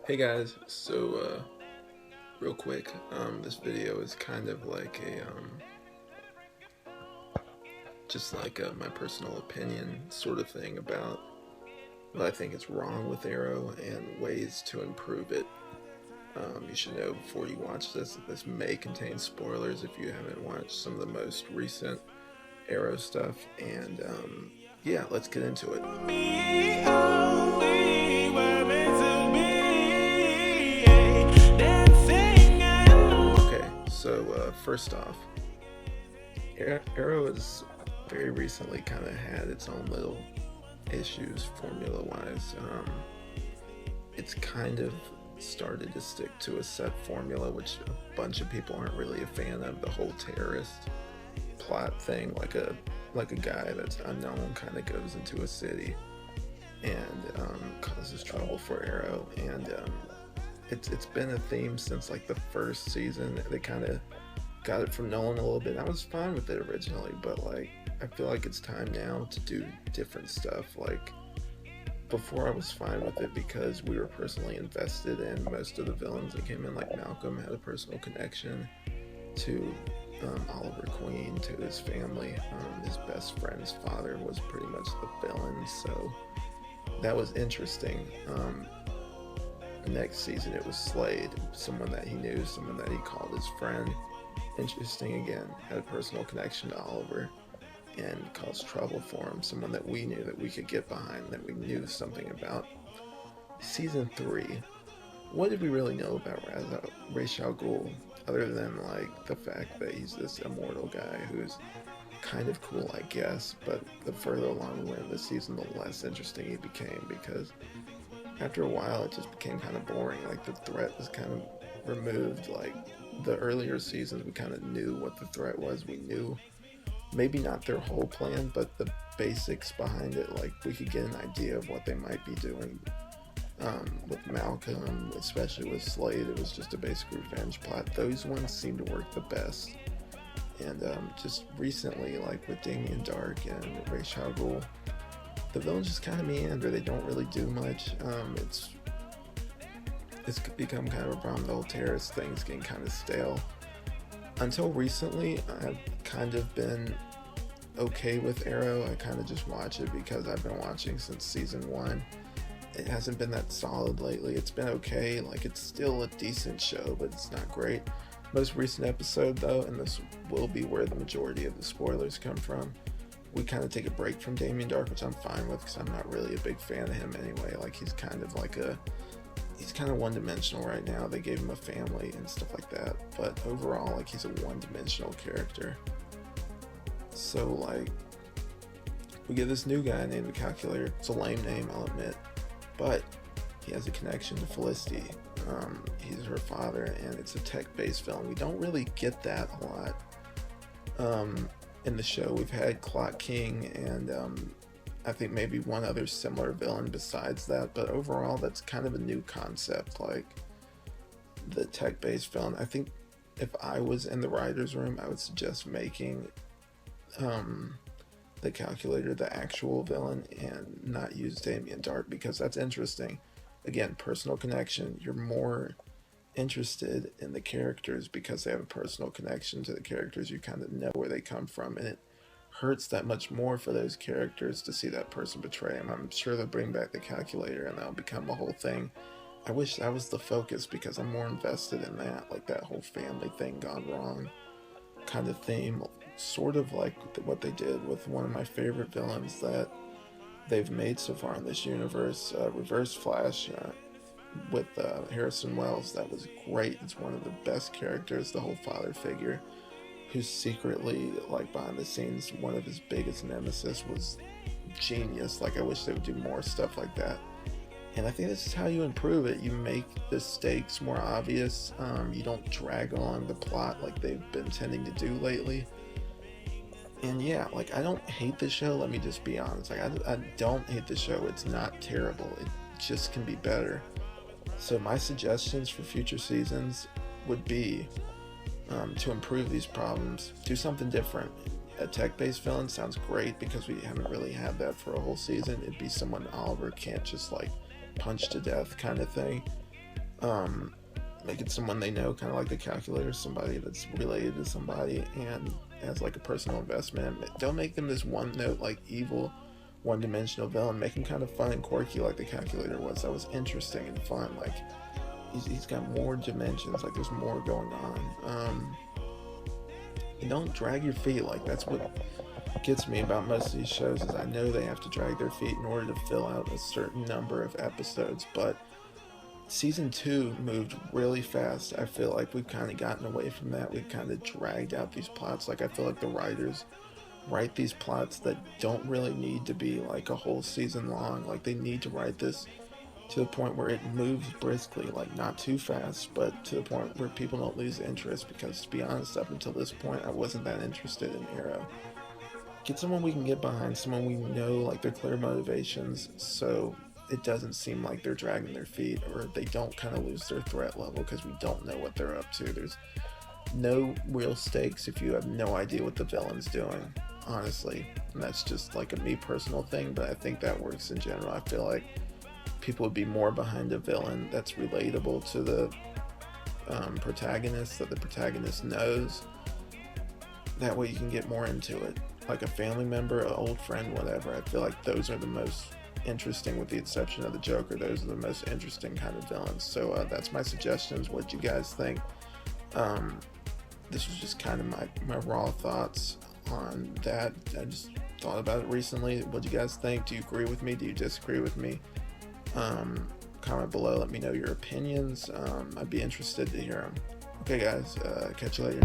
Hey guys, real quick, this video is kind of like just like my personal opinion sort of thing about what I think is wrong with Arrow and ways to improve it. You should know before you watch this that this may contain spoilers if you haven't watched some of the most recent Arrow stuff, and yeah, let's get into it. Okay, first off, Arrow has very recently kind of had its own little issues formula wise. It's kind of started to stick to a set formula, which a bunch of people aren't really a fan of. The whole terrorist plot thing, like a guy that's unknown kind of goes into a city and causes trouble for Arrow, and it's been a theme since like the first season. They kind of got it from Nolan a little bit. I was fine with it originally, but like I feel like it's time now to do different stuff. Like before, I was fine with it because we were personally invested in most of the villains that came in. Like Malcolm had a personal connection to Oliver Queen, to his family. His best friend's father was pretty much the villain, so that was interesting. Next season, it was Slade, someone that he knew, someone that he called his friend. Interesting again, had a personal connection to Oliver and caused trouble for him, someone that we knew that we could get behind, that we knew something about. Season 3, what did we really know about Ra's al Ghul, other than like the fact that he's this immortal guy who's kind of cool, I guess, but the further along we went in the season, the less interesting he became, because after a while it just became kind of boring. Like the threat was kind of removed. Like the earlier seasons, we kind of knew what the threat was. We knew maybe not their whole plan, but the basics behind it. Like we could get an idea of what they might be doing. With Malcolm, especially with Slade, it was just a basic revenge plot. Those ones seem to work the best. And just recently, like with Damien Dark and Ra's al Ghul, the villains just kind of meander. They don't really do much. It's become kind of a problem. The whole terrorist thing's getting kind of stale. Until recently, I've kind of been okay with Arrow. I kind of just watch it because I've been watching since season 1. It hasn't been that solid lately. It's been okay. Like, it's still a decent show, but it's not great. Most recent episode, though, and this will be where the majority of the spoilers come from, we kind of take a break from Damien Dark, which I'm fine with because I'm not really a big fan of him anyway. Like, he's kind of one-dimensional right now. They gave him a family and stuff like that, but overall, like, he's a one-dimensional character. So, like, we get this new guy named the Calculator. It's a lame name, I'll admit, but he has a connection to Felicity. He's her father, and it's a tech-based film. We don't really get that a lot in the show. We've had Clock King and I think maybe one other similar villain besides that, but overall that's kind of a new concept, like the tech-based villain. I think if I was in the writer's room, I would suggest making the Calculator the actual villain and not use Damien Dark, because that's interesting. Again, personal connection. You're more interested in the characters because they have a personal connection to the characters. You kind of know where they come from, and it hurts that much more for those characters to see that person betray them. I'm sure they'll bring back the Calculator and that'll become a whole thing. I wish that was the focus because I'm more invested in that, like that whole family thing gone wrong kind of theme, sort of like what they did with one of my favorite villains that they've made so far in this universe, Reverse Flash, with Harrison Wells. That was great. It's one of the best characters, the whole father figure, who's secretly, like behind the scenes, one of his biggest nemesis, was genius. Like, I wish they would do more stuff like that. And I think this is how you improve it. You make the stakes more obvious. You don't drag on the plot like they've been tending to do lately. And yeah, like, I don't hate the show. Let me just be honest. Like, I don't hate the show. It's not terrible. It just can be better. So my suggestions for future seasons would be to improve these problems, do something different. A tech-based villain sounds great because we haven't really had that for a whole season. It'd be someone Oliver can't just like punch to death kind of thing. Um, Make it someone they know, kind of like the calculator, somebody that's related to somebody and has like a personal investment. Don't make them this one note, like evil, one dimensional villain. Make him kind of fun and quirky, like the calculator was. That was interesting and fun. Like he's got more dimensions. Like there's more going on. You don't drag your feet. Like that's what gets me about most of these shows is I know they have to drag their feet in order to fill out a certain number of episodes, but season 2 moved really fast. I feel like we've kind of gotten away from that. We've kind of dragged out these plots. Like I feel like the writers write these plots that don't really need to be like a whole season long. Like they need to write this to the point where it moves briskly, like not too fast, but to the point where people don't lose interest. Because to be honest, up until this point, I wasn't that interested in Arrow. Get someone we can get behind, someone we know like their clear motivations, so it doesn't seem like they're dragging their feet or they don't kind of lose their threat level because we don't know what they're up to. There's no real stakes if you have no idea what the villain's doing, honestly. And that's just like a me personal thing, but I think that works in general. I feel like people would be more behind a villain that's relatable to the protagonist, that the protagonist knows. That way you can get more into it. Like a family member, an old friend, whatever. I feel like those are the most interesting, with the exception of the Joker. Those are the most interesting kind of villains. So that's my suggestions. What you guys think? This was just kind of my raw thoughts on that. I just thought about it recently. What do you guys think? Do you agree with me? Do you disagree with me? Comment below. Let me know your opinions. I'd be interested to hear them. Okay, guys. Catch you later.